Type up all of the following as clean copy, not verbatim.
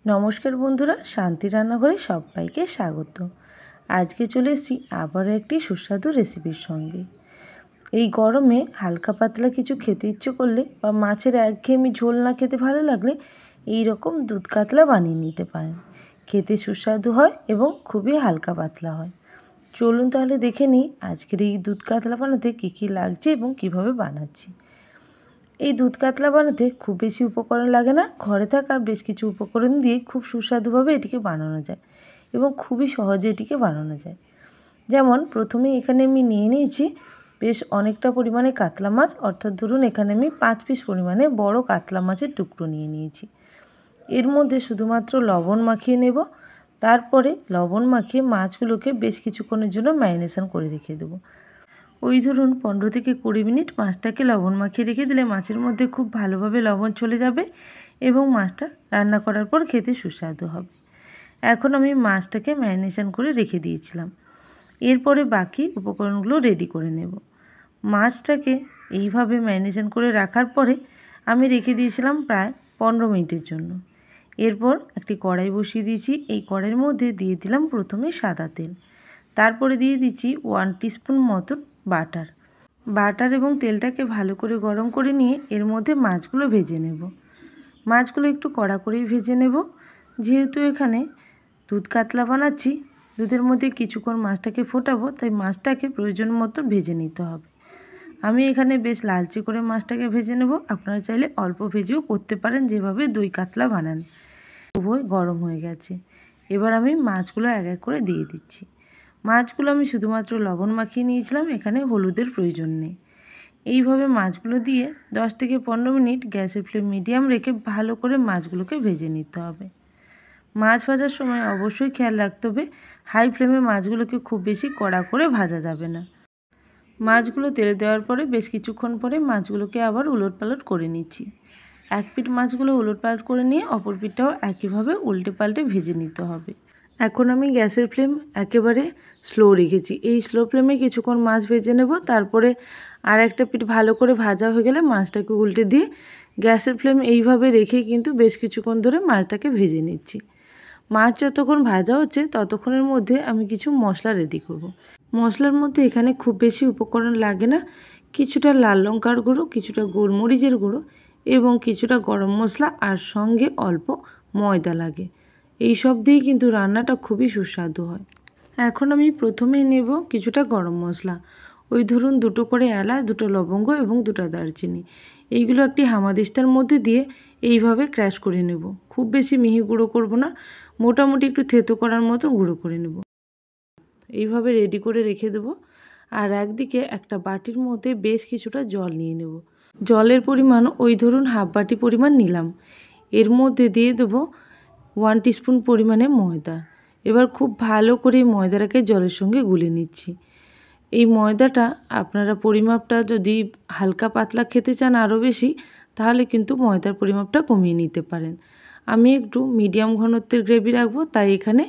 নমস্কার বন্ধুরা, শান্তি রান্নাঘরে সবাইকে স্বাগত। আজকে চলে এসেছি আবারও একটি সুস্বাদু রেসিপির সঙ্গে। এই গরমে হালকা পাতলা কিছু খেতে ইচ্ছে করলে বা মাছের একঘেয়েমি ঝোল না খেতে ভালো লাগলে এই রকম দুধ কাতলা বানিয়ে নিতে পারেন। খেতে সুস্বাদু হয় এবং খুবই হালকা পাতলা হয়। চলুন তাহলে দেখে নিই আজকের এই দুধ কাতলা বানাতে কী কী লাগছে এবং কিভাবে বানাচ্ছি। এই দুধ কাতলা বানাতে খুব বেশি উপকরণ লাগে না, ঘরে থাকা বেশ কিছু উপকরণ দিয়ে খুব সুস্বাদুভাবে এটিকে বানানো যায় এবং খুবই সহজে এটিকে বানানো যায়। যেমন প্রথমে এখানে আমি নিয়ে নিয়েছি বেশ অনেকটা পরিমাণে কাতলা মাছ, অর্থাৎ ধরুন এখানে আমি 5 পিস পরিমাণে বড় কাতলা মাছের টুকরো নিয়ে নিয়েছি। এর মধ্যে শুধুমাত্র লবণ মাখিয়ে নেব। তারপরে লবণ মাখিয়ে মাছগুলোকে বেশ কিছুক্ষণের জন্য ম্যারিনেশন করে রেখে দেবো। ওই ধরুন 15 থেকে 20 মিনিট মাছটাকে লবণ মাখিয়ে রেখে দিলে মাছের মধ্যে খুব ভালোভাবে লবণ চলে যাবে এবং মাছটা রান্না করার পর খেতে সুস্বাদু হবে। এখন আমি মাছটাকে ম্যারিনেশন করে রেখে দিয়েছিলাম। এরপরে বাকি উপকরণগুলো রেডি করে নেব। মাছটাকে এইভাবে ম্যারিনেশন করে রাখার পরে আমি রেখে দিয়েছিলাম প্রায় 15 মিনিটের জন্য। এরপর একটি কড়াই বসিয়ে দিয়েছি। এই কড়াইয়ের মধ্যে দিয়ে দিলাম প্রথমে সাদা তেল, তারপরে দিয়ে দিচ্ছি 1 টিস্পুন মতন বাটার এবং তেলটাকে ভালো করে গরম করে নিয়ে এর মধ্যে মাছগুলো ভেজে নেব। মাছগুলো একটু কড়া করেই ভেজে নেব, যেহেতু এখানে দুধ কাতলা বানাচ্ছি, দুধের মধ্যে কিছুক্ষণ মাছটাকে ফোটাবো, তাই মাছটাকে প্রয়োজন মতো ভেজে নিতে হবে। আমি এখানে বেশ লালচে করে মাছটাকে ভেজে নেব। আপনারা চাইলে অল্প ভেজেও করতে পারেন, যেভাবে দই কাতলা বানান। উভয় গরম হয়ে গেছে। এবার আমি মাছগুলো এক এক করে দিয়ে দিচ্ছি। মাছগুলো আমি শুধুমাত্র লবণ মাখিয়ে নিয়েছিলাম, এখানে হলুদের প্রয়োজন নেই। এইভাবে মাছগুলো দিয়ে 10 থেকে 15 মিনিট গ্যাসের ফ্লেম মিডিয়াম রেখে ভালো করে মাছগুলোকে ভেজে নিতে হবে। মাছ ভাজার সময় অবশ্যই খেয়াল রাখতে হবে হাই ফ্লেমে মাছগুলোকে খুব বেশি কড়া করে ভাজা যাবে না। মাছগুলো তেলে দেওয়ার পরে বেশ কিছুক্ষণ পরে মাছগুলোকে আবার উলটপালট করে নিচ্ছি। এক পিঠ মাছগুলো উলটপালট করে নিয়ে অপর পিঠটাও একইভাবে উল্টে পাল্টে ভেজে নিতে হবে। এখন আমি গ্যাসের ফ্লেম একেবারে স্লো রেখেছি। এই স্লো ফ্লেমে কিছুক্ষণ মাছ ভেজে নেব। তারপরে আর একটা পিঠ ভালো করে ভাজা হয়ে গেলে মাছটাকে উল্টে দিয়ে গ্যাসের ফ্লেম এইভাবে রেখে কিন্তু বেশ কিছুক্ষণ ধরে মাছটাকে ভেজে নিচ্ছি। মাছ যতক্ষণ ভাজা হচ্ছে ততক্ষণের মধ্যে আমি কিছু মশলা রেডি করব। মশলার মধ্যে এখানে খুব বেশি উপকরণ লাগে না। কিছুটা লাল লঙ্কার গুঁড়ো, কিছুটা গোলমরিচের গুঁড়ো এবং কিছুটা গরম মশলা, আর সঙ্গে অল্প ময়দা লাগে। এই সব দিয়েই কিন্তু রান্নাটা খুবই সুস্বাদু হয়। এখন আমি প্রথমেই নেব কিছুটা গরম মশলা। ওই ধরুন 2টো করে এলাচ, 2টো লবঙ্গ এবং 2টা দারচিনি। এইগুলো একটি হামাদিস্তার মধ্যে দিয়ে এইভাবে ক্র্যাশ করে নেব। খুব বেশি মিহি গুঁড়ো করব না, মোটামুটি একটু থেতো করার মতো গুঁড়ো করে নেব। এইভাবে রেডি করে রেখে দেব। আর একদিকে একটা বাটির মধ্যে বেশ কিছুটা জল নিয়ে নেব। জলের পরিমাণ ওই ধরুন হাফ বাটি পরিমাণ নিলাম। এর মধ্যে দিয়ে দেবো 1 টিস্পুন পরিমাণে ময়দা। এবার খুব ভালো করে ময়দাটাকে জলের সঙ্গে গুলে নিচ্ছি। এই ময়দাটা আপনারা পরিমাপটা যদি হালকা পাতলা খেতে চান আরও বেশি, তাহলে কিন্তু ময়দার পরিমাপটা কমিয়ে নিতে পারেন। আমি একটু মিডিয়াম ঘনত্বের গ্রেভি রাখবো, তাই এখানে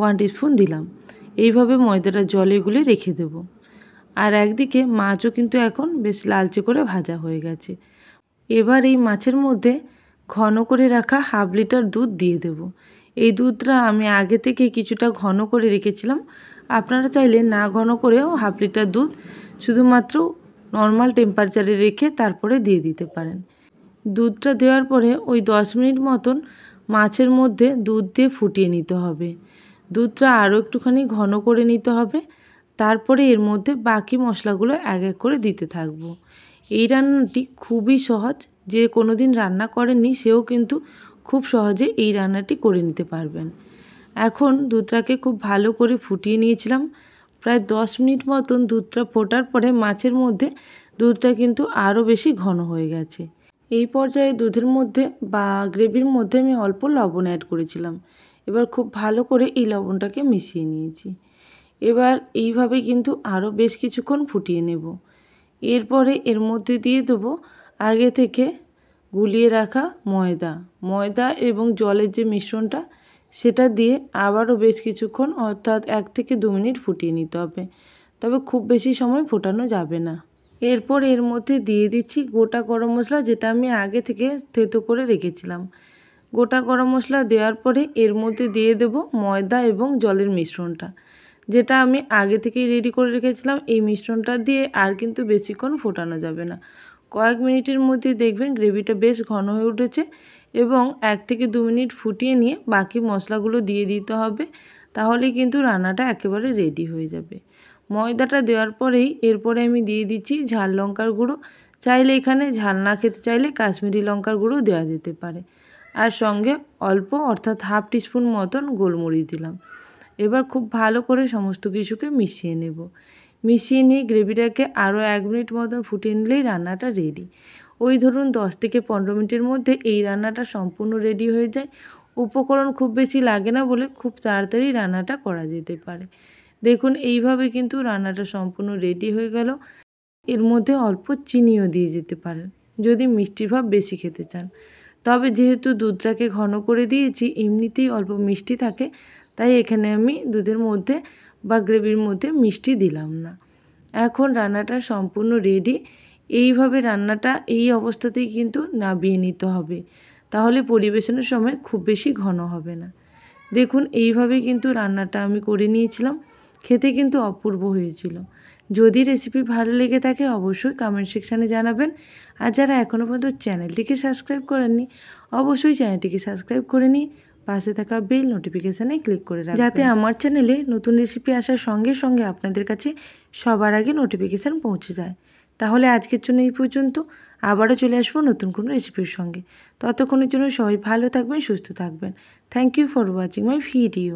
1 টিস্পুন দিলাম। এইভাবে ময়দাটা জলে গুলে রেখে দেব। আর একদিকে মাছও কিন্তু এখন বেশ লালচে করে ভাজা হয়ে গেছে। এবার এই মাছের মধ্যে ঘন করে রাখা হাফ লিটার দুধ দিয়ে দেব। এই দুধটা আমি আগে থেকে কিছুটা ঘন করে রেখেছিলাম। আপনারা চাইলে না ঘন করেও হাফ লিটার দুধ শুধুমাত্র নর্মাল টেম্পারেচারে রেখে তারপরে দিয়ে দিতে পারেন। দুধটা দেওয়ার পরে ওই 10 মিনিট মতন মাছের মধ্যে দুধ দিয়ে ফুটিয়ে নিতে হবে। দুধটা আরও একটুখানি ঘন করে নিতে হবে। তারপরে এর মধ্যে বাকি মশলাগুলো এক এক করে দিতে থাকবো। এই রান্নাটি খুবই সহজ, যে কোনো দিন রান্না করেননি সেও কিন্তু খুব সহজে এই রান্নাটি করে নিতে পারবেন। এখন দুধটাকে খুব ভালো করে ফুটিয়ে নিয়েছিলাম। প্রায় 10 মিনিট মতন দুধটা ফোটার পরে মাছের মধ্যে দুধটা কিন্তু আরও বেশি ঘন হয়ে গেছে। এই পর্যায়ে দুধের মধ্যে বা গ্রেভির মধ্যে আমি অল্প লবণ অ্যাড করেছিলাম। এবার খুব ভালো করে এই লবণটাকে মিশিয়ে নিয়েছি। এবার এইভাবে কিন্তু আরও বেশ কিছুক্ষণ ফুটিয়ে নেব। এরপরে এর মধ্যে দিয়ে দেবো আগে থেকে গুলিয়ে রাখা ময়দা এবং জলের যে মিশ্রণটা, সেটা দিয়ে আবারও বেশ কিছুক্ষণ, অর্থাৎ 1 থেকে 2 মিনিট ফুটিয়ে নিতে হবে। তবে খুব বেশি সময় ফোটানো যাবে না। এরপর এর মধ্যে দিয়ে দিচ্ছি গোটা গরম মশলা, যেটা আমি আগে থেকে থেতো করে রেখেছিলাম। গোটা গরম মশলা দেওয়ার পরে এর মধ্যে দিয়ে দেব ময়দা এবং জলের মিশ্রণটা, যেটা আমি আগে থেকেই রেডি করে রেখেছিলাম। এই মিশ্রণটা দিয়ে আর কিন্তু বেশিক্ষণ ফোটানো যাবে না। কয়েক মিনিটের মধ্যে দেখবেন গ্রেভিটা বেশ ঘন হয়ে উঠেছে এবং 1 থেকে 2 মিনিট ফুটিয়ে নিয়ে বাকি মশলাগুলো দিয়ে দিতে হবে, তাহলে কিন্তু রান্নাটা একেবারে রেডি হয়ে যাবে। ময়দাটা দেওয়ার পরেই এরপরে আমি দিয়ে দিচ্ছি ঝাল লঙ্কার গুঁড়ো। চাইলে এখানে ঝাল না খেতে চাইলে কাশ্মীরি লঙ্কার গুঁড়ো দেওয়া যেতে পারে। আর সঙ্গে অল্প অর্থাৎ হাফ টিস্পুন মতন গোলমরিচ দিলাম। এবার খুব ভালো করে সমস্ত কিছুকে মিশিয়ে নেব। মিশিয়ে নিয়ে গ্রেভিটাকে আরও 1 মিনিট মতন ফুটিয়ে নিলেই রান্নাটা রেডি। ওই ধরুন 10 থেকে 15 মিনিটের মধ্যে এই রান্নাটা সম্পূর্ণ রেডি হয়ে যায়। উপকরণ খুব বেশি লাগে না বলে খুব তাড়াতাড়ি রান্নাটা করা যেতে পারে। দেখুন এইভাবে কিন্তু রান্নাটা সম্পূর্ণ রেডি হয়ে গেল। এর মধ্যে অল্প চিনিও দিয়ে যেতে পারেন যদি মিষ্টির ভাব বেশি খেতে চান। তবে যেহেতু দুধটাকে ঘন করে দিয়েছি, এমনিতেই অল্প মিষ্টি থাকে, তাই এখানে আমি দুধের মধ্যে বা গ্রেভির মধ্যে মিষ্টি দিলাম না। এখন রান্নাটা সম্পূর্ণ রেডি। এইভাবে রান্নাটা এই অবস্থাতেই কিন্তু নামিয়ে নিতে হবে, তাহলে পরিবেশনের সময় খুব বেশি ঘন হবে না। দেখুন এইভাবে কিন্তু রান্নাটা আমি করে নিয়েছিলাম। খেতে কিন্তু অপূর্ব হয়েছিল। যদি রেসিপি ভালো লেগে থাকে অবশ্যই কমেন্ট সেকশানে জানাবেন। আর যারা এখনও পর্যন্ত চ্যানেলটিকে সাবস্ক্রাইব করেননি অবশ্যই চ্যানেলটিকে সাবস্ক্রাইব করে নিয়ে পাশে থাকা বেল নোটিফিকেশানে ক্লিক করে রাখবেন, যাতে আমার চ্যানেলে নতুন রেসিপি আসার সঙ্গে সঙ্গে আপনাদের কাছে সবার আগে নোটিফিকেশান পৌঁছে যায়। তাহলে আজকের জন্য এই পর্যন্ত। আবারও চলে আসবো নতুন কোনো রেসিপির সঙ্গে। ততক্ষণের জন্য সবাই ভালো থাকবেন, সুস্থ থাকবেন। Thank you for watching my video.